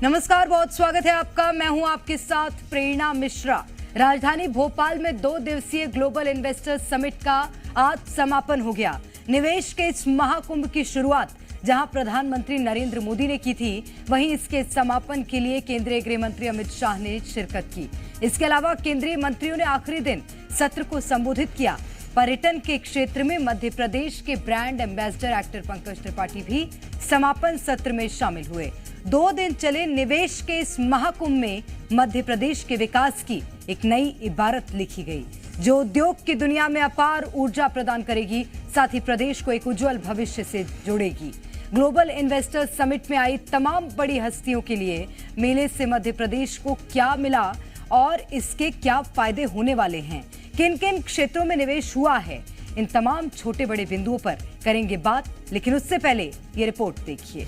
नमस्कार, बहुत स्वागत है आपका। मैं हूं आपके साथ प्रेरणा मिश्रा। राजधानी भोपाल में 2 दिवसीय ग्लोबल इन्वेस्टर्स समिट का आज समापन हो गया। निवेश के इस महाकुंभ की शुरुआत जहां प्रधानमंत्री नरेंद्र मोदी ने की थी, वहीं इसके समापन के लिए केंद्रीय गृह मंत्री अमित शाह ने शिरकत की। इसके अलावा केंद्रीय मंत्रियों ने आखिरी दिन सत्र को संबोधित किया। पर्यटन के क्षेत्र में मध्य प्रदेश के brand ambassador actor Pankaj Tripathi भी समापन सत्र में शामिल हुए। 2 दिन चले निवेश के इस महाकुंभ में मध्य प्रदेश के विकास की एक नई इबारत लिखी गई, जो उद्योग की दुनिया में अपार ऊर्जा प्रदान करेगी, साथ ही प्रदेश को एक उज्जवल भविष्य से जोड़ेगी। ग्लोबल इन्वेस्टर्स समिट में आई तमाम बड़ी हस्तियों के लिए मेले से मध्य प्रदेश को क्या मिला और इसके क्या फायदे होने वाले हैं, किन किन क्षेत्रों में निवेश हुआ है, इन तमाम छोटे बड़े बिंदुओं पर करेंगे बात। लेकिन उससे पहले ये रिपोर्ट देखिए।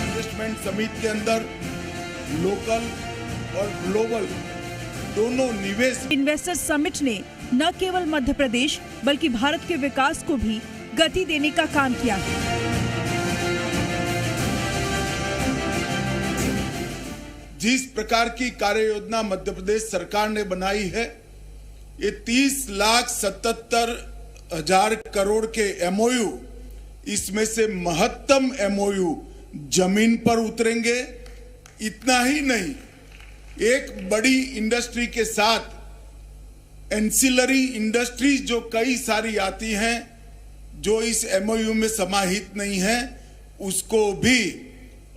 इन्वेस्टमेंट समिट के अंदर लोकल और ग्लोबल दोनों निवेश इन्वेस्टर्स समिट ने न केवल मध्य प्रदेश बल्कि भारत के विकास को भी गति देने का काम किया है। जिस प्रकार की कार्य योजना मध्य प्रदेश सरकार ने बनाई है, ये 30,77,000 करोड़ के एमओयू, इसमें से महत्तम एमओयू जमीन पर उतरेंगे। इतना ही नहीं, एक बड़ी इंडस्ट्री के साथ एंसिलरी इंडस्ट्रीज जो कई सारी आती हैं, जो इस एमओयू में समाहित नहीं है, उसको भी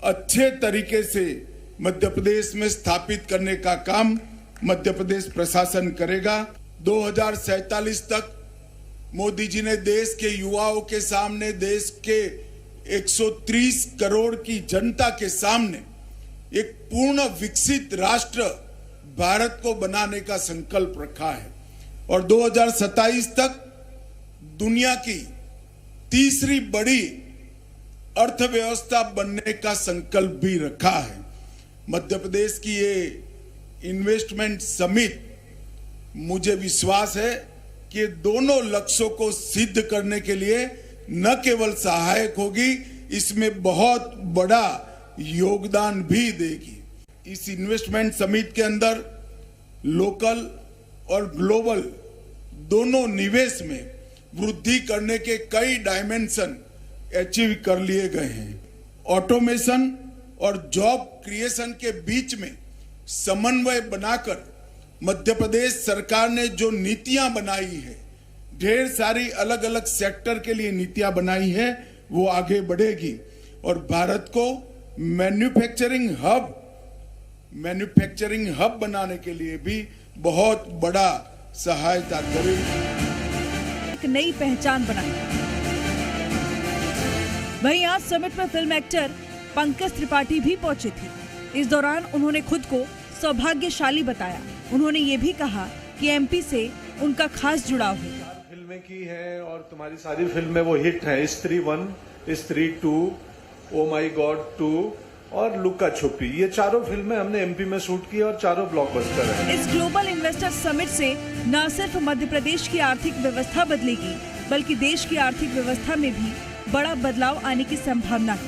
अच्छे तरीके से मध्य प्रदेश में स्थापित करने का काम मध्य प्रदेश प्रशासन करेगा। 2047 तक मोदी जी ने देश के युवाओं के सामने, देश के 130 करोड़ की जनता के सामने एक पूर्ण विकसित राष्ट्र भारत को बनाने का संकल्प रखा है और 2027 तक दुनिया की तीसरी बड़ी अर्थव्यवस्था बनने का संकल्प भी रखा है। मध्य प्रदेश की ये इन्वेस्टमेंट समिट, मुझे विश्वास है कि दोनों लक्ष्यों को सिद्ध करने के लिए न केवल सहायक होगी, इसमें बहुत बड़ा योगदान भी देगी। इस इन्वेस्टमेंट समिट के अंदर लोकल और ग्लोबल दोनों निवेश में वृद्धि करने के कई डायमेंशन अचीव कर लिए गए हैं। ऑटोमेशन और जॉब क्रिएशन के बीच में समन्वय बनाकर मध्य प्रदेश सरकार ने जो नीतियां बनाई है, ढेर सारी अलग अलग सेक्टर के लिए नीतियां बनाई है, वो आगे बढ़ेगी और भारत को मैन्युफैक्चरिंग हब बनाने के लिए भी बहुत बड़ा सहायता करेगी। एक नई पहचान बनाई। वहीं आज समिट में फिल्म एक्टर पंकज त्रिपाठी भी पहुंचे थे। इस दौरान उन्होंने खुद को सौभाग्यशाली बताया। उन्होंने ये भी कहा कि एमपी से उनका खास जुड़ाव है। फिल्में की हैं और तुम्हारी सारी फिल्में वो हिट हैं। स्त्री 1, स्त्री 2, ओ माई गॉड 2 और लुक्का छुपी, ये चारों फिल्में हमने एमपी में शूट की और चारों ब्लॉकबस्टर हैं। इस ग्लोबल इन्वेस्टर समिट से न सिर्फ मध्य प्रदेश की आर्थिक व्यवस्था बदलेगी, बल्कि देश की आर्थिक व्यवस्था में भी बड़ा बदलाव आने की संभावना है।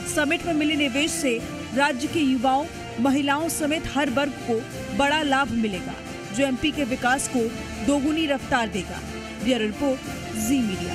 समिट में मिले निवेश से राज्य के युवाओं, महिलाओं समेत हर वर्ग को बड़ा लाभ मिलेगा, जो एमपी के विकास को दोगुनी रफ्तार देगा। ब्यूरो रिपोर्ट, जी मीडिया।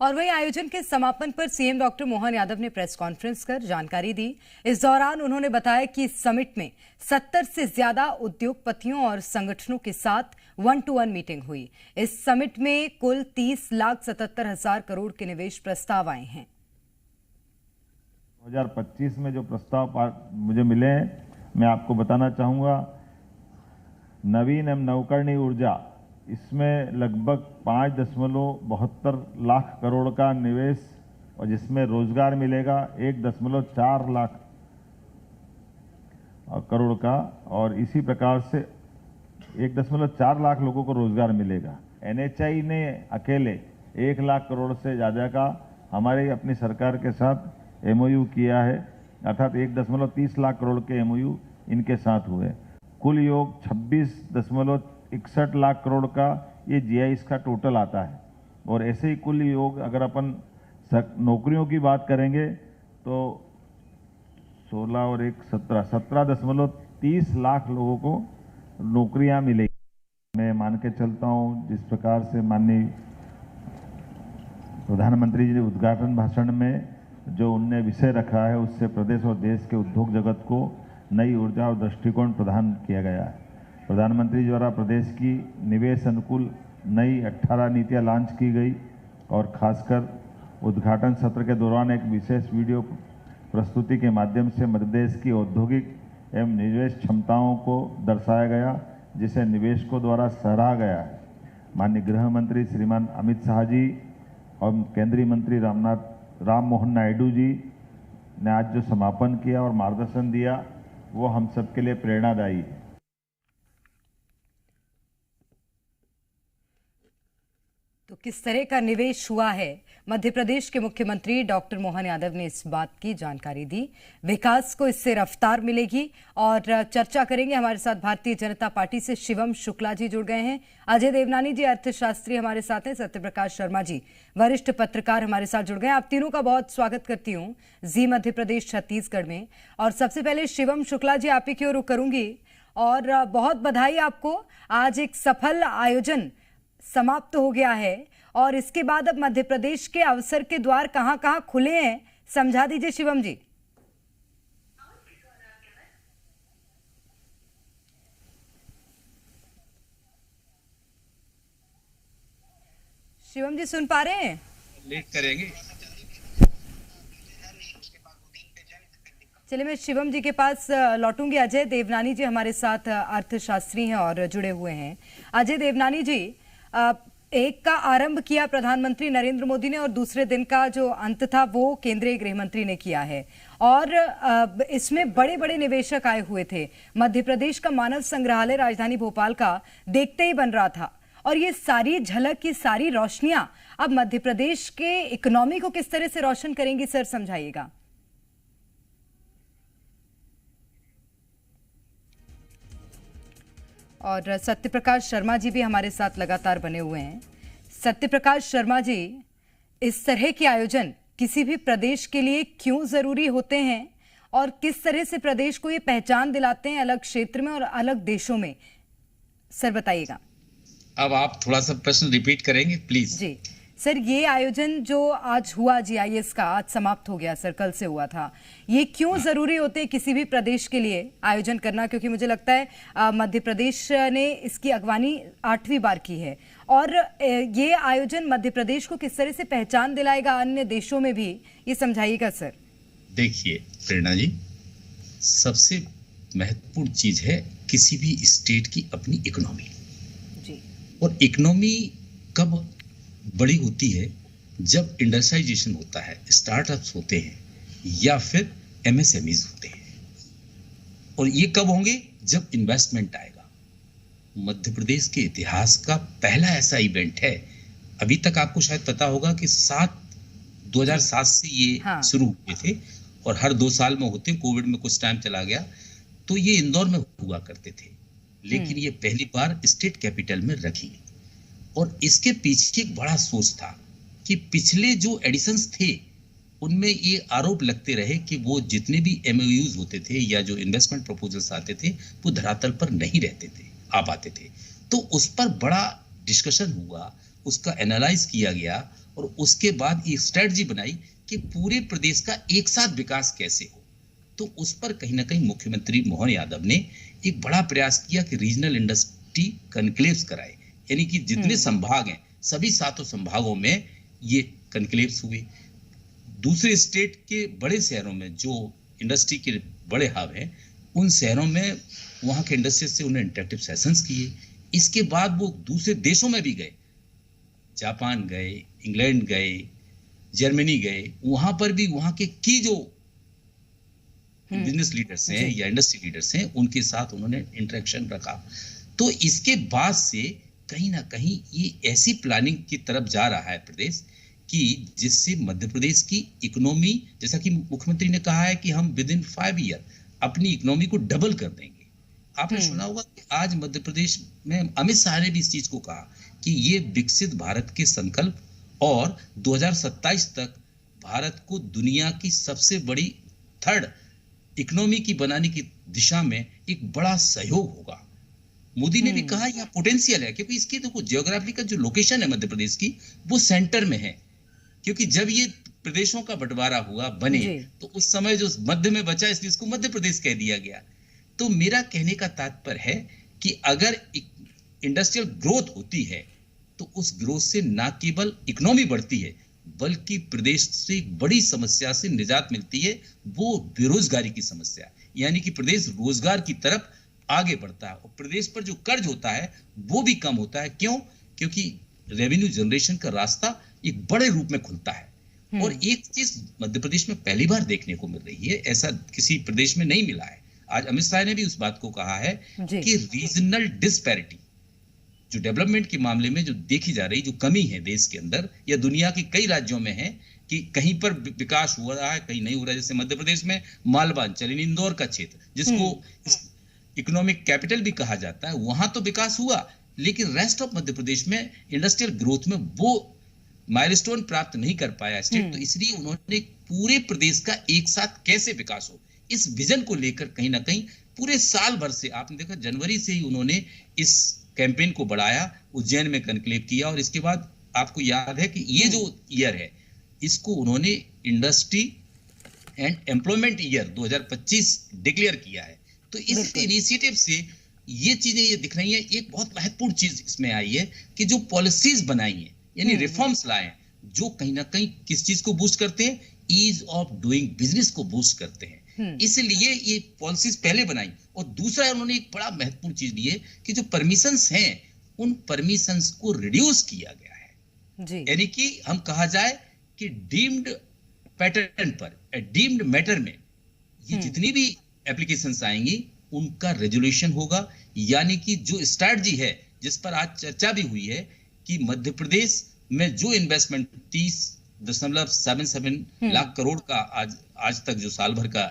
और वहीं आयोजन के समापन पर सीएम डॉक्टर मोहन यादव ने प्रेस कॉन्फ्रेंस कर जानकारी दी। इस दौरान उन्होंने बताया कि इस समिट में 70 से ज्यादा उद्योगपतियों और संगठनों के साथ 1-to-1 मीटिंग हुई। इस समिट में कुल 30,77,000 करोड़ के निवेश प्रस्ताव आए हैं। 2025 में जो प्रस्ताव मुझे मिले हैं, मैं आपको बताना चाहूँगा। नवीन एवं नवकरणीय ऊर्जा, इसमें लगभग 5.72 लाख करोड़ का निवेश और जिसमें रोजगार मिलेगा 1.4 लाख करोड़ का, और इसी प्रकार से 1.4 लाख लोगों को रोजगार मिलेगा। एनएचआई ने अकेले 1 लाख करोड़ से ज़्यादा का हमारे अपनी सरकार के साथ एमओयू किया है, अर्थात 1.30 लाख करोड़ के एमओयू इनके साथ हुए। कुल योग 26.61 लाख करोड़ का ये GI का टोटल आता है। और ऐसे ही कुल योग अगर अपन नौकरियों की बात करेंगे तो 16 और 1 17.30 लाख लोगों को नौकरियां मिलेगी। मैं मान के चलता हूं जिस प्रकार से माननीय प्रधानमंत्री जी ने उद्घाटन भाषण में जो उनने विषय रखा है उससे प्रदेश और देश के उद्योग जगत को नई ऊर्जा और दृष्टिकोण प्रदान किया गया है। प्रधानमंत्री द्वारा प्रदेश की निवेश अनुकूल नई 18 नीतियां लॉन्च की गई और खासकर उद्घाटन सत्र के दौरान एक विशेष वीडियो प्रस्तुति के माध्यम से मध्य प्रदेश की औद्योगिक एवं निवेश क्षमताओं को दर्शाया गया, जिसे निवेशकों द्वारा सराहा गया है। माननीय गृह मंत्री श्रीमान अमित शाह जी और केंद्रीय मंत्री राम मोहन नायडू जी ने आज जो समापन किया और मार्गदर्शन दिया वो हम सबके लिए प्रेरणादायी है। तो किस तरह का निवेश हुआ है, मध्य प्रदेश के मुख्यमंत्री डॉक्टर मोहन यादव ने इस बात की जानकारी दी। विकास को इससे रफ्तार मिलेगी और चर्चा करेंगे। हमारे साथ भारतीय जनता पार्टी से शिवम शुक्ला जी जुड़ गए हैं, अजय देवनानी जी अर्थशास्त्री हमारे साथ हैं, सत्यप्रकाश शर्मा जी वरिष्ठ पत्रकार हमारे साथ जुड़ गए हैं। आप तीनों का बहुत स्वागत करती हूँ जी मध्य प्रदेश छत्तीसगढ़ में। और सबसे पहले शिवम शुक्ला जी आप ही की ओर रुख करूंगी और बहुत बधाई आपको, आज एक सफल आयोजन समाप्त हो गया है और इसके बाद अब मध्य प्रदेश के अवसर के द्वार कहां कहां खुले हैं, समझा दीजिए शिवम जी। शिवम जी सुन पा रहे हैं? लेट करेंगे। चलिए मैं शिवम जी के पास लौटूंगी। अजय देवनानी जी हमारे साथ अर्थशास्त्री हैं और जुड़े हुए हैं। अजय देवनानी जी, एक का आरंभ किया प्रधानमंत्री नरेंद्र मोदी ने और दूसरे दिन का जो अंत था वो केंद्रीय गृह मंत्री ने किया है और इसमें बड़े बड़े निवेशक आए हुए थे। मध्य प्रदेश का मानव संग्रहालय राजधानी भोपाल का देखते ही बन रहा था और ये सारी झलक की सारी रोशनियां अब मध्य प्रदेश के इकोनॉमी को किस तरह से रोशन करेंगी, सर समझाइएगा। और सत्यप्रकाश शर्मा जी भी हमारे साथ लगातार बने हुए हैं। सत्यप्रकाश शर्मा जी, इस तरह के आयोजन किसी भी प्रदेश के लिए क्यों जरूरी होते हैं और किस तरह से प्रदेश को ये पहचान दिलाते हैं अलग क्षेत्र में और अलग देशों में, सर बताइएगा। अब आप थोड़ा सा प्रश्न रिपीट करेंगे प्लीज। जी सर, ये आयोजन जो आज हुआ GIS का, आज समाप्त हो गया सर, कल से हुआ था, ये क्यों जरूरी होते हैं किसी भी प्रदेश के लिए आयोजन करना? क्योंकि मुझे लगता है मध्य प्रदेश ने इसकी अगवानी 8वीं बार की है और ये आयोजन मध्य प्रदेश को किस तरह से पहचान दिलाएगा अन्य देशों में भी, ये समझाइएगा सर। देखिए प्रेरणा जी, सबसे महत्वपूर्ण चीज है किसी भी स्टेट की अपनी इकोनॉमी जी। और इकोनॉमी कब बड़ी होती है? जब इंडस्ट्रियलाइजेशन होता है, स्टार्टअप्स होते हैं या फिर MSMEs होते हैं। और ये कब होंगे? जब इन्वेस्टमेंट आएगा। मध्य प्रदेश के इतिहास का पहला ऐसा इवेंट है, अभी तक आपको शायद पता होगा कि 2007 से ये शुरू हुए थे और हर 2 साल में होते, कोविड में कुछ टाइम चला गया तो ये इंदौर में हुआ करते थे, लेकिन ये पहली बार स्टेट कैपिटल में रखी। और इसके पीछे एक बड़ा सोच था कि पिछले जो एडिशंस थे उनमें ये आरोप लगते रहे कि वो जितने भी MOUs होते थे या जो इन्वेस्टमेंट प्रपोजल्स आते थे वो धरातल पर नहीं रहते थे, आ पाते थे। तो उस पर बड़ा डिस्कशन हुआ, उसका एनालाइज किया गया और उसके बाद एक स्ट्रेटजी बनाई कि पूरे प्रदेश का एक साथ विकास कैसे हो। तो उस पर कहीं ना कहीं मुख्यमंत्री मोहन यादव ने एक बड़ा प्रयास किया कि रीजनल इंडस्ट्री कन्क्लेव्स कराए, यानी कि जितने संभाग हैं सभी 7 संभागों में ये कन्क्लेव्स हुए। दूसरे स्टेट के बड़े शहरों में जो इंडस्ट्री के बड़े हब हैं उन शहरों में वहां के इंडस्ट्री से उन्होंने इंटरेक्टिव सेशंस किए। इसके बाद वो दूसरे देशों में भी गए, जापान गए, इंग्लैंड गए, जर्मनी गए, वहां पर भी वहां के की जो बिजनेस लीडर्स हैं या इंडस्ट्री लीडर्स हैं उनके साथ उन्होंने इंटरेक्शन रखा। तो इसके बाद से कहीं ना कहीं ये ऐसी प्लानिंग की तरफ जा रहा है प्रदेश कि जिससे मध्य प्रदेश की इकोनॉमी, जैसा कि मुख्यमंत्री ने कहा है कि हम विद इन 5 ईयर अपनी इकोनॉमी को डबल कर देंगे। आपने सुना होगा कि आज मध्य प्रदेश में अमित शाह ने भी इस चीज को कहा कि ये विकसित भारत के संकल्प और 2027 तक भारत को दुनिया की सबसे बड़ी थर्ड इकोनॉमी की बनाने की दिशा में एक बड़ा सहयोग होगा। मोदी ने भी कहा यहाँ पोटेंशियल है, क्योंकि इसकी देखो जियोग्राफी का जो लोकेशन है मध्य प्रदेश की वो सेंटर में है, क्योंकि जब ये प्रदेशों का बंटवारा हुआ बने तो उस समय जो मध्य में बचा इसलिए इसको मध्य प्रदेश कह दिया गया। तो मेरा कहने का तात्पर्य है कि अगर इंडस्ट्रियल ग्रोथ होती है तो उस ग्रोथ से ना केवल इकोनॉमी बढ़ती है बल्कि प्रदेश से एक बड़ी समस्या से निजात मिलती है, वो बेरोजगारी की समस्या, यानी कि प्रदेश रोजगार की तरफ आगे बढ़ता है और प्रदेश पर जो कर्ज होता है वो भी कम होता है। क्यों? क्योंकि रेवेन्यू जनरेशन का रास्ता एक बड़े रूप में खुलता है। और एक चीज मध्य प्रदेश में पहली बार देखने को मिल रही है, ऐसा किसी प्रदेश में नहीं मिला है। आज अमित शाह ने भी उस बात को कहा है कि रीजनल डिस्पैरिटी जो डेवलपमेंट के मामले में जो देखी जा रही जो कमी है देश के अंदर या दुनिया के कई राज्यों में है कि कहीं पर विकास हो रहा है कहीं नहीं हो रहा है। जैसे मध्य प्रदेश में मालवांचल इंदौर का क्षेत्र जिसको इकोनॉमिक कैपिटल भी कहा जाता है, वहां तो विकास हुआ, लेकिन रेस्ट ऑफ मध्य प्रदेश में इंडस्ट्रियल ग्रोथ में वो माइलस्टोन प्राप्त नहीं कर पाया स्टेट। तो इसलिए उन्होंने पूरे प्रदेश का एक साथ कैसे विकास हो इस विजन को लेकर कहीं ना कहीं पूरे साल भर से आपने देखा जनवरी से ही उन्होंने इस कैंपेन को बढ़ाया, उज्जैन में कनक्लेव किया और इसके बाद आपको याद है कि ये जो ईयर है इसको उन्होंने industry and employment year 2025 declare किया है। तो इस इनिशिएटिव से ये चीजें ये दिख रही हैं। एक बहुत महत्वपूर्ण चीज इसमें आई है कि जो पॉलिसीज बनाई हैं यानी रिफॉर्म्स लाए हैं जो कहीं ना कहीं किस चीज को बूस्ट करते हैं, ईज ऑफ डूइंग बिजनेस को बूस्ट करते हैं। इसलिए ये पॉलिसीज पहले बनाई और दूसरा उन्होंने एक बड़ा महत्वपूर्ण चीज दी है कि जो परमिशंस हैं उन परमिशंस को रिड्यूस किया गया है। यानी कि हम कहा जाए कि डीम्ड पैटर्न पर डीम्ड मैटर में ये जितनी भी एप्लीकेशंस आएंगी उनका रेजोल्यूशन होगा। यानी कि जो स्ट्रैटेजी है जिस पर आज चर्चा भी हुई है कि मध्य प्रदेश में जो इन्वेस्टमेंट 30.77 लाख करोड़ का आज तक जो साल भर का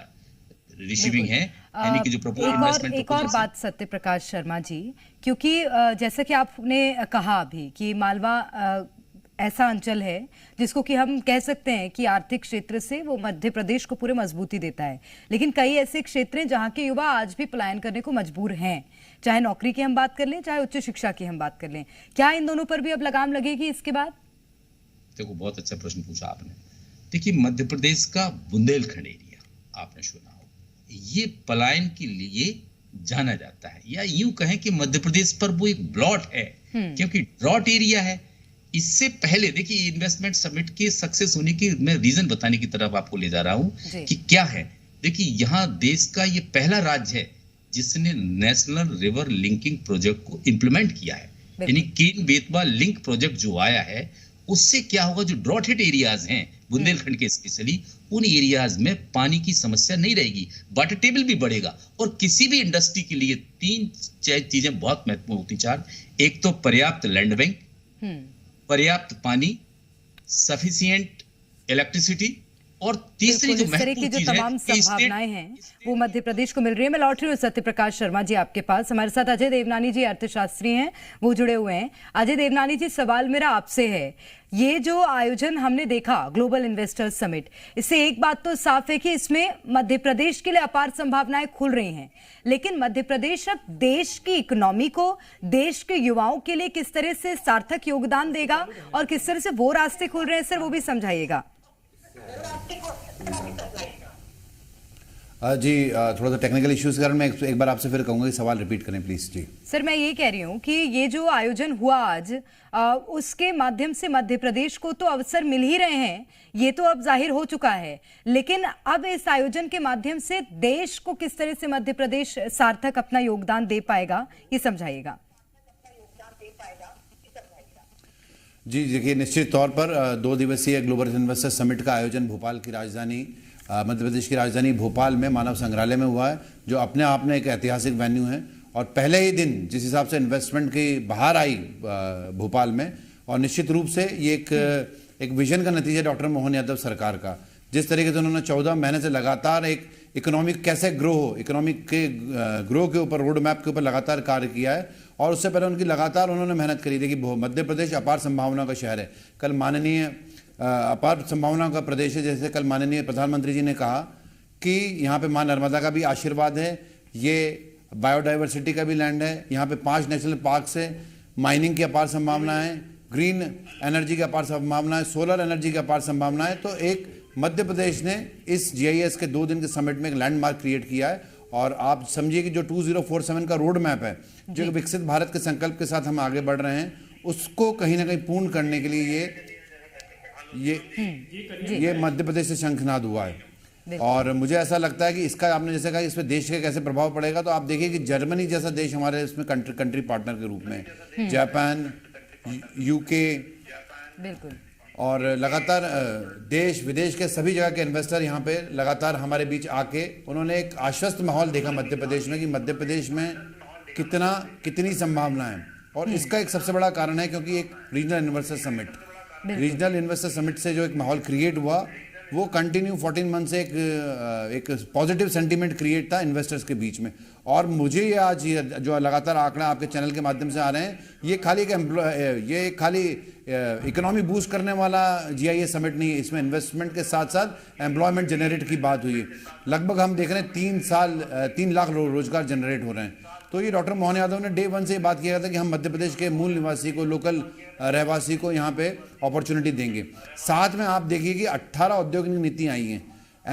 रिसीविंग है, यानी कि जो प्रपोज इन्वेस्टमेंट। एक और बात सत्य प्रकाश शर्मा जी, क्योंकि जैसा कि आपने कहा अभी कि मालवा ऐसा अंचल है जिसको कि हम कह सकते हैं कि आर्थिक क्षेत्र से वो मध्य प्रदेश को पूरे मजबूती देता है, लेकिन कई ऐसे क्षेत्र हैं जहां के युवा आज भी पलायन करने को मजबूर हैं, चाहे नौकरी की हम बात कर लें चाहे उच्च शिक्षा की हम बात कर लें। क्या इन दोनों पर भी अब लगाम लगेगी इसके बाद? देखो बहुत अच्छा प्रश्न पूछा आपने। देखिए मध्य प्रदेश का बुंदेलखंड एरिया आपने सुना हो, ये पलायन के लिए जाना जाता है या यूं कहें कि मध्य प्रदेश पर वो एक ब्लॉट है क्योंकि ड्रॉट एरिया है। इससे पहले देखिए इन्वेस्टमेंट समिट के सक्सेस होने की मैं रीजन बताने की तरफ आपको ले जा रहा हूं कि क्या है। देखिए यहाँ देश का ये पहला राज्य है जिसने नेशनल रिवर लिंकिंग प्रोजेक्ट को इंप्लीमेंट किया है, यानी केन बेतवा लिंक प्रोजेक्ट जो आया है उससे क्या होगा, जो ड्रॉट हिट एरियाज हैं बुंदेलखंड के स्पेशली उन एरियाज में पानी की समस्या नहीं रहेगी, वाटर टेबल भी बढ़ेगा और किसी भी इंडस्ट्री के लिए तीन चीजें बहुत महत्वपूर्ण होती। चार, एक तो पर्याप्त लैंड बैंक, पर्याप्त पानी, सफिशिएंट इलेक्ट्रिसिटी और तीसरी जो महत्वपूर्ण चीज है तमाम संभावनाएं हैं वो मध्य प्रदेश को मिल रही है। मैं लौट रही हूँ सत्य प्रकाश शर्मा जी आपके पास। हमारे साथ अजय देवनानी जी अर्थशास्त्री हैं, वो जुड़े हुए हैं। अजय देवनानी जी, सवाल मेरा आपसे है, ये जो आयोजन हमने देखा ग्लोबल इन्वेस्टर्स समिट, इससे एक बात तो साफ है कि इसमें मध्य प्रदेश के लिए अपार संभावनाएं खुल रही हैं, लेकिन मध्य प्रदेश अब देश की इकोनॉमी को, देश के युवाओं के लिए किस तरह से सार्थक योगदान देगा और किस तरह से वो रास्ते खुल रहे हैं सर, वो भी समझाइएगा। जी थोड़ा सा टेक्निकल इश्यूज के कारण मैं एक बार आपसे फिर कहूंगा कि सवाल रिपीट करें प्लीज। जी सर, मैं ये कह रही हूँ कि ये जो आयोजन हुआ आज, उसके माध्यम से मध्य प्रदेश को तो अवसर मिल ही रहे हैं, ये तो अब जाहिर हो चुका है, लेकिन अब इस आयोजन के माध्यम से देश को किस तरह से मध्य प्रदेश सार्थक अपना योगदान दे पाएगा, ये समझाइएगा। जी देखिए, निश्चित तौर पर 2 दिवसीय ग्लोबल इन्वेस्टर्स समिट का आयोजन भोपाल की राजधानी मध्य प्रदेश की राजधानी भोपाल में मानव संग्रहालय में हुआ है, जो अपने आप में एक ऐतिहासिक वेन्यू है। और पहले ही दिन जिस हिसाब से इन्वेस्टमेंट की बाहर आई भोपाल में, और निश्चित रूप से ये एक विजन का नतीजा डॉक्टर मोहन यादव सरकार का, जिस तरीके से उन्होंने 14 महीने से लगातार इकोनॉमिक कैसे ग्रो हो, इकोनॉमिक के ग्रो के ऊपर, रोड मैप के ऊपर लगातार कार्य किया है। और उससे पहले उनकी लगातार उन्होंने मेहनत करी थी कि मध्य प्रदेश अपार संभावनाओं का शहर है। कल माननीय अपार संभावनाओं का प्रदेश है, जैसे कल माननीय प्रधानमंत्री जी ने कहा कि यहाँ पे माँ नर्मदा का भी आशीर्वाद है, ये बायोडाइवर्सिटी का भी लैंड है, यहाँ पे 5 नेशनल पार्क्स है, माइनिंग की अपार संभावना है, ग्रीन एनर्जी की अपार संभावना है, सोलर एनर्जी की अपार संभावना है। तो एक मध्य प्रदेश ने इस GIS के 2 दिन के समिट में एक लैंडमार्क क्रिएट किया है। और आप समझिए कि जो 2047 का रोड मैप है, जो एक विकसित भारत के संकल्प के साथ हम आगे बढ़ रहे हैं, उसको कहीं ना कहीं पूर्ण करने के लिए ये मध्य प्रदेश से शंखनाद हुआ है। और मुझे ऐसा लगता है कि इसका, आपने जैसे कहा, इस पर देश के कैसे प्रभाव पड़ेगा, तो आप देखिए कि जर्मनी जैसा देश हमारे इसमें कंट्री पार्टनर के रूप में, जापान, UK, बिल्कुल, और लगातार देश विदेश के सभी जगह के इन्वेस्टर यहाँ पे लगातार हमारे बीच आके उन्होंने एक आश्वस्त माहौल देखा मध्य प्रदेश में कि मध्य प्रदेश में कितनी संभावना है। और इसका एक सबसे बड़ा कारण है क्योंकि एक रीजनल इन्वेस्टर समिट से जो एक माहौल क्रिएट हुआ, वो कंटिन्यू 14 मंथ से एक पॉजिटिव सेंटीमेंट क्रिएट था इन्वेस्टर्स के बीच में। और मुझे ये आज जो लगातार आंकड़ा आपके चैनल के माध्यम से आ रहे हैं, ये खाली इकोनॉमी बूस्ट करने वाला GIS समिट नहीं है, इसमें इन्वेस्टमेंट के साथ साथ एम्प्लॉयमेंट जनरेट की बात हुई है। लगभग हम देख रहे हैं 3 लाख रोजगार जनरेट हो रहे हैं। तो ये डॉक्टर मोहन यादव ने डे 1 से बात किया था कि हम मध्य प्रदेश के मूल निवासी को, लोकल रहवासी को यहाँ पे अपॉर्चुनिटी देंगे। साथ में आप देखिए कि 18 औद्योगिक नीति आई हैं,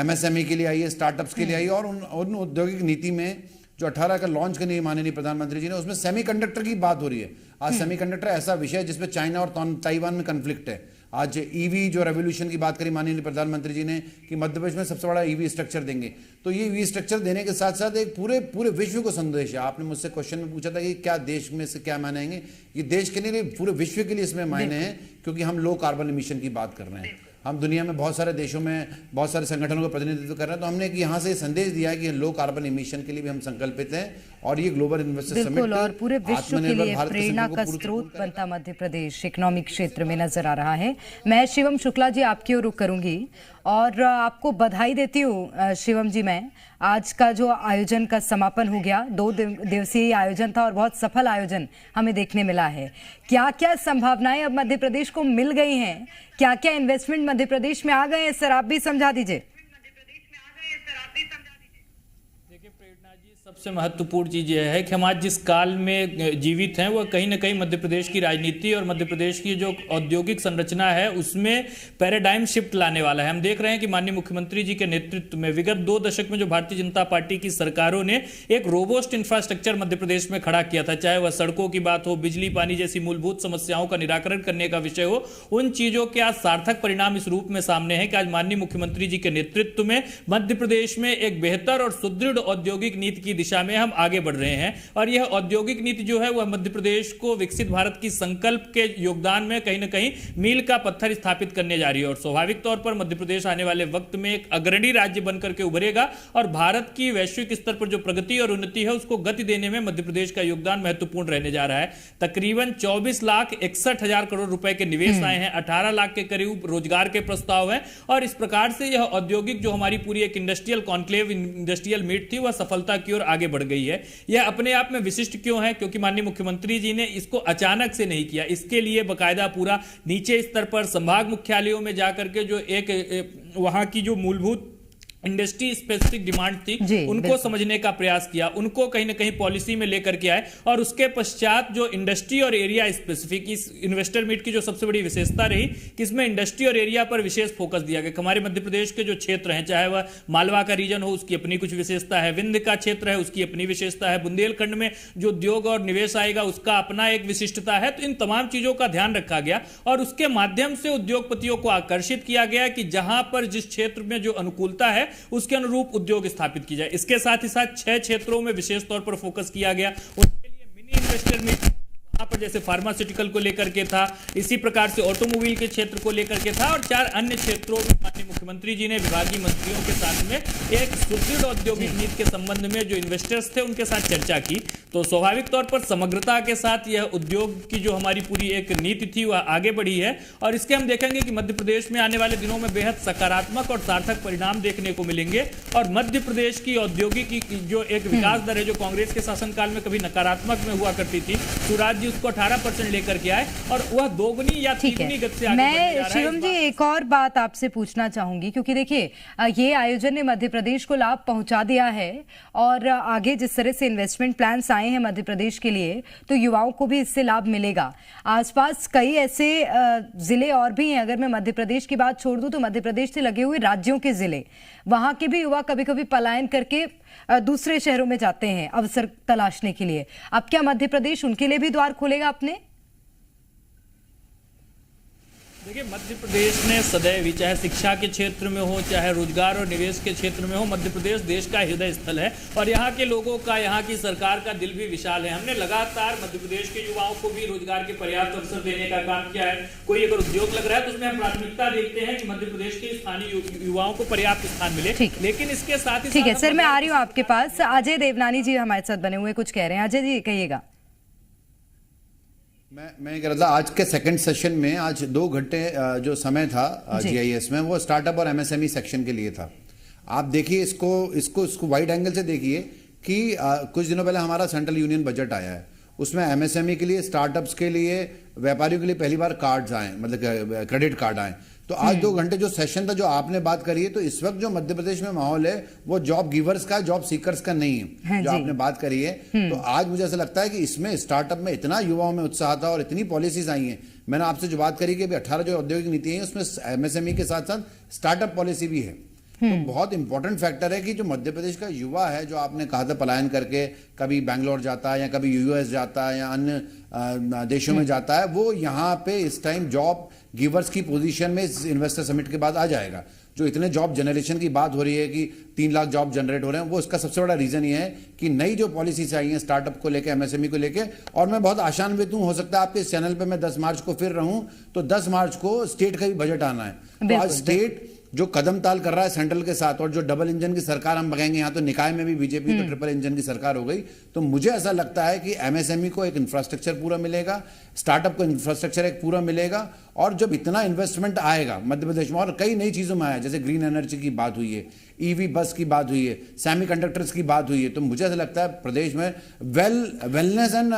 MSME के लिए आई है, स्टार्टअप्स के लिए आई है। और उन औद्योगिक नीति में जो 18 का लॉन्च करने माननीय प्रधानमंत्री जी ने, उसमें सेमीकंडक्टर की बात हो रही है। आज सेमीकंडक्टर ऐसा विषय है जिसमें चाइना और ताइवान में कन्फ्लिक्ट है। आज EV जो रेवोल्यूशन की बात करी माननीय प्रधानमंत्री जी ने कि मध्य प्रदेश में सबसे बड़ा EV स्ट्रक्चर देंगे। तो ये EV स्ट्रक्चर देने के साथ साथ एक पूरे विश्व को संदेश है। आपने मुझसे क्वेश्चन में पूछा था कि क्या देश में से क्या मायने आएंगे, ये देश के लिए, पूरे विश्व के लिए इसमें मायने हैं, क्योंकि हम लो कार्बन इमिशन की बात कर रहे हैं। हम दुनिया में बहुत सारे देशों में बहुत सारे संगठनों का प्रतिनिधित्व कर रहे हैं। तो हमने यहाँ से संदेश दिया है कि लो कार्बन इमिशन के लिए भी हम संकल्पित हैं। और ये ग्लोबल इन्वेस्टर समिट और पूरे विश्व के लिए प्रेरणा का स्रोत बनता मध्य प्रदेश इकोनॉमिक क्षेत्र में नजर आ रहा है। मैं शिवम शुक्ला जी आपकी ओर रुख करूंगी और आपको बधाई देती हूँ शिवम जी। मैं आज का जो आयोजन का समापन हो गया, 2 दिवसीय आयोजन था और बहुत सफल आयोजन हमें देखने मिला है। क्या क्या संभावनाएं अब मध्य प्रदेश को मिल गई हैं, क्या क्या इन्वेस्टमेंट मध्य प्रदेश में आ गए हैं, सर आप भी समझा दीजिए। सबसे महत्वपूर्ण चीज़ यह है कि हम आज जिस काल में जीवित हैं वह कहीं ना कहीं मध्य प्रदेश की राजनीति और मध्य प्रदेश की जो औद्योगिक संरचना है उसमें पैराडाइम शिफ्ट लाने वाला है। हम देख रहे हैं कि माननीय मुख्यमंत्री जी के नेतृत्व में विगत 2 दशक में जो भारतीय जनता पार्टी की सरकारों ने एक रोबोस्ट इंफ्रास्ट्रक्चर मध्य प्रदेश में खड़ा किया था, चाहे वह सड़कों की बात हो, बिजली पानी जैसी मूलभूत समस्याओं का निराकरण करने का विषय हो, उन चीज़ों के आज सार्थक परिणाम इस रूप में सामने है कि आज माननीय मुख्यमंत्री जी के नेतृत्व में मध्य प्रदेश में एक बेहतर और सुदृढ़ औद्योगिक नीति की दिशा में हम आगे बढ़ रहे हैं। और यह औद्योगिक नीति जो है वह मध्य प्रदेश को विकसित भारत की संकल्प के योगदान में कहीं ना कहीं मील का पत्थर स्थापित करने जा रही है। और स्वाभाविक तौर पर मध्य प्रदेश आने वाले वक्त में एक अग्रणी राज्य बनकर के उभरेगा और भारत की वैश्विक स्तर पर जो प्रगति और उन्नति है उसको गति देने में मध्य प्रदेश का योगदान महत्वपूर्ण रहने जा रहा है। तकरीबन 24,61,000 करोड़ रुपए के निवेश आए हैं, 18 लाख के करीब रोजगार के प्रस्ताव हैं। और इस प्रकार से यह औद्योगिक जो हमारी पूरी एक इंडस्ट्रियल कॉन्क्लेव, इंडस्ट्रियल मीट थी, वह सफलता की ओर आगे बढ़ गई है। यह अपने आप में विशिष्ट क्यों है? क्योंकि माननीय मुख्यमंत्री जी ने इसको अचानक से नहीं किया, इसके लिए बकायदा पूरा नीचे स्तर पर संभाग मुख्यालयों में जाकर के जो एक वहां की जो मूलभूत इंडस्ट्री स्पेसिफिक डिमांड थी उनको समझने का प्रयास किया, उनको कहीं ना कहीं पॉलिसी में लेकर के आए। और उसके पश्चात जो इंडस्ट्री और एरिया स्पेसिफिक, इस इन्वेस्टर मीट की जो सबसे बड़ी विशेषता रही कि इसमें इंडस्ट्री और एरिया पर विशेष फोकस दिया गया। हमारे मध्य प्रदेश के जो क्षेत्र हैं, चाहे वह मालवा का रीजन हो उसकी अपनी कुछ विशेषता है, विंध्य का क्षेत्र है उसकी अपनी विशेषता है, बुंदेलखंड में जो उद्योग और निवेश आएगा उसका अपना एक विशिष्टता है। तो इन तमाम चीजों का ध्यान रखा गया और उसके माध्यम से उद्योगपतियों को आकर्षित किया गया कि जहां पर जिस क्षेत्र में जो अनुकूलता है उसके अनुरूप उद्योग स्थापित की जाए। इसके साथ ही साथ 6 क्षेत्रों में विशेष तौर पर फोकस किया गया। उसके लिए मिनी इन्वेस्टर मीट वहां पर जैसे फार्मास्यूटिकल को लेकर के था, इसी प्रकार से ऑटोमोबाइल के क्षेत्र को लेकर के था, और 4 अन्य क्षेत्रों में माननीय मुख्यमंत्री जी ने विभागीय मंत्रियों के साथ में एक सुदृढ़ औद्योगिक नीति के संबंध में जो इन्वेस्टर्स थे उनके साथ चर्चा की। तो स्वाभाविक तौर पर समग्रता के साथ यह उद्योग की जो हमारी पूरी एक नीति थी वह आगे बढ़ी है, और इसके हम देखेंगे कि मध्य प्रदेश में आने वाले दिनों में बेहद सकारात्मक और सार्थक परिणाम देखने को मिलेंगे। और मध्य प्रदेश की औद्योगिक की जो एक विकास दर है, जो कांग्रेस के शासनकाल में कभी नकारात्मक में हुआ करती थी, शिवराज जी उसको 18% लेकर के आए और वह दोगुनी या तिगुनी गति से आगे बढ़ने जा रहा है। शिवम जी, एक और बात आपसे पूछना चाहूंगी, क्योंकि देखिए ये आयोजन ने मध्य प्रदेश को लाभ पहुंचा दिया है, और आगे जिस तरह से इन्वेस्टमेंट प्लान्स आए हैं मध्य प्रदेश के लिए, तो युवाओं को भी इससे लाभ मिलेगा। आसपास कई ऐसे जिले और भी हैं, अगर मैं मध्य प्रदेश की बात छोड़ दूं तो मध्य प्रदेश से लगे हुए राज्यों के जिले, वहां के भी युवा कभी कभी पलायन करके दूसरे शहरों में जाते हैं अवसर तलाशने के लिए। अब क्या मध्य प्रदेश उनके लिए भी द्वार खोलेगा अपने? देखिए, मध्य प्रदेश ने सदैव ही, चाहे शिक्षा के क्षेत्र में हो, चाहे रोजगार और निवेश के क्षेत्र में हो, मध्य प्रदेश देश का हृदय स्थल है, और यहाँ के लोगों का, यहाँ की सरकार का दिल भी विशाल है। हमने लगातार मध्य प्रदेश के युवाओं को भी रोजगार के पर्याप्त अवसर देने का काम किया है। कोई अगर उद्योग लग रहा है तो उसमें हम प्राथमिकता देखते हैं कि मध्य प्रदेश के स्थानीय युवाओं को पर्याप्त स्थान मिले। लेकिन इसके साथ ही ठीक है सर, मैं आ रही हूँ आपके पास। अजय देवनानी जी हमारे साथ बने हुए कुछ कह रहे हैं। अजय जी कहिएगा। मैं कह रहा था, आज के सेकंड सेशन में आज 2 घंटे जो समय था GIS में, वो स्टार्टअप और MSME सेक्शन के लिए था। आप देखिए इसको वाइड एंगल से देखिए कि कुछ दिनों पहले हमारा सेंट्रल यूनियन बजट आया है, उसमें MSME के लिए, स्टार्टअप्स के लिए, व्यापारियों के लिए पहली बार कार्ड्स आए, मतलब क्रेडिट कार्ड आए। तो आज 2 घंटे जो सेशन था, जो आपने बात करी है, तो इस वक्त जो मध्य प्रदेश में माहौल है वो जॉब गिवर्स का, जॉब सीकर्स का नहीं है, जो आपने बात करी है। तो आज मुझे ऐसा लगता है कि इसमें स्टार्टअप में इतना युवाओं में उत्साह था और इतनी पॉलिसीज आई हैं। मैंने आपसे जो बात करी कि 18 जो औद्योगिक नीति है उसमें MSME के साथ साथ स्टार्टअप पॉलिसी भी है। तो बहुत इंपॉर्टेंट फैक्टर है कि जो मध्य प्रदेश का युवा है, जो आपने कहा था पलायन करके कभी बैंगलोर जाता है या कभी US जाता है या अन्य देशों में जाता है, वो यहाँ पे इस टाइम जॉब गिवर्स की पोजीशन में इस इन्वेस्टर समिट के बाद आ जाएगा। जो इतने जॉब जनरेशन की बात हो रही है कि 3 लाख जॉब जनरेट हो रहे हैं, वो उसका सबसे बड़ा रीजन ये है कि नई जो पॉलिसीज आई हैं स्टार्टअप को लेके, MSME को लेके। और मैं बहुत आशान्वित हूँ, हो सकता है आपके इस चैनल पे मैं 10 मार्च को फिर रहूं, तो 10 मार्च को स्टेट का भी बजट आना है। तो आज स्टेट जो कदम ताल कर रहा है सेंट्रल के साथ, और जो डबल इंजन की सरकार हम कहेंगे, यहाँ तो निकाय में भी बीजेपी तो ट्रिपल इंजन की सरकार हो गई, तो मुझे ऐसा लगता है कि MSME को एक इंफ्रास्ट्रक्चर पूरा मिलेगा, स्टार्टअप को इंफ्रास्ट्रक्चर एक पूरा मिलेगा। और जब इतना इन्वेस्टमेंट आएगा मध्य प्रदेश में, और कई नई चीजों में आया, जैसे ग्रीन एनर्जी की बात हुई है, EV बस की बात हुई है, सेमीकंडक्टर्स की बात हुई है, तो मुझे ऐसा लगता है प्रदेश में वेलनेस एंड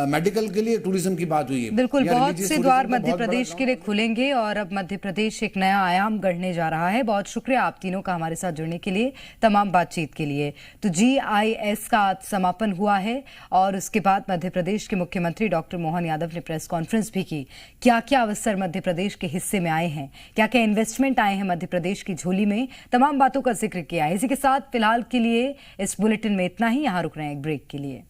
मेडिकल के लिए टूरिज्म की बात हुई है। बिल्कुल, बहुत से द्वार मध्य प्रदेश के लिए खुलेंगे और अब मध्य प्रदेश एक नया आयाम गढ़ने जा रहा है। बहुत शुक्रिया आप तीनों का हमारे साथ जुड़ने के लिए, तमाम बातचीत के लिए। तो GIS का आज समापन हुआ है और उसके बाद मध्य प्रदेश के मुख्यमंत्री डॉक्टर मोहन यादव ने प्रेस कॉन्फ्रेंस भी की। क्या क्या अवसर मध्य प्रदेश के हिस्से में आए हैं, क्या क्या इन्वेस्टमेंट आए हैं मध्य प्रदेश की झोली में, तमाम बातों का जिक्र किया है। इसी के साथ फिलहाल के लिए इस बुलेटिन में इतना ही। यहां रुक रहे हैं एक ब्रेक के लिए।